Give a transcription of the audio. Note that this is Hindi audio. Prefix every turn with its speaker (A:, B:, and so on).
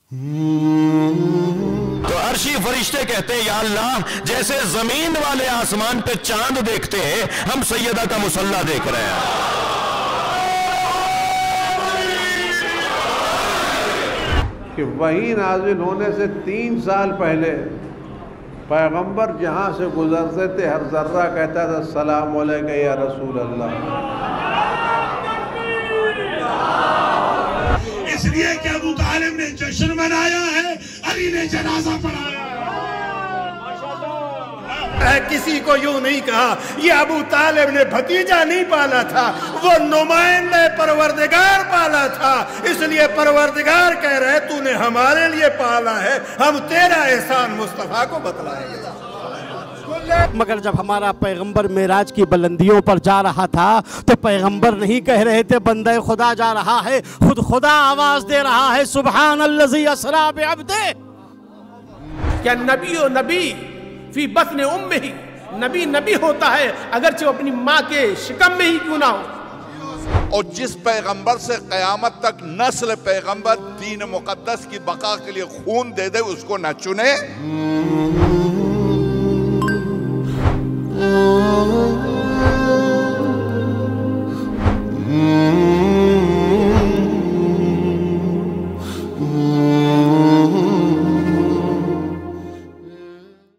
A: तो अर्शी फरिश्ते कहते हैं, या अल्लाह, जैसे जमीन वाले आसमान पे चांद देखते हैं, हम सैयदा का मुसल्ला देख रहे हैं।
B: कि वही नाजिल होने से 3 साल पहले पैगंबर जहां से गुजरते थे हर जर्रा कहता था सलाम अलैका या रसूल अल्लाह।
C: इसलिए कि अबू तालिब ने जश्न मनाया है, अली ने जनाजा पढ़ाया।
D: किसी को यूं नहीं कहा ये अबू तालिब ने भतीजा नहीं पाला था, वो नुमाइंदे परवरदिगार पाला था। इसलिए परवरदिगार कह रहे तूने हमारे लिए पाला है, हम तेरा एहसान मुस्तफा को बतलाएंगे।
E: मगर जब हमारा पैगंबर मेराज की बुलंदियों पर जा रहा था तो पैगंबर नहीं कह रहे थे बंदे खुदा जा रहा है, खुद खुदा आवाज दे रहा है, सुबहान अल्लज़ी अस्रा बिअब्दे।
D: क्या नबी ओ नबी फी बत्न उम्मिही, नबी नबी होता है अगरचे वो अपनी माँ के शिकम में ही क्यों ना हो।
F: और जिस पैगंबर से क़यामत तक नस्ल पैगंबर दीन मुक़द्दस की बका के लिए खून दे दे, उसको न चुने।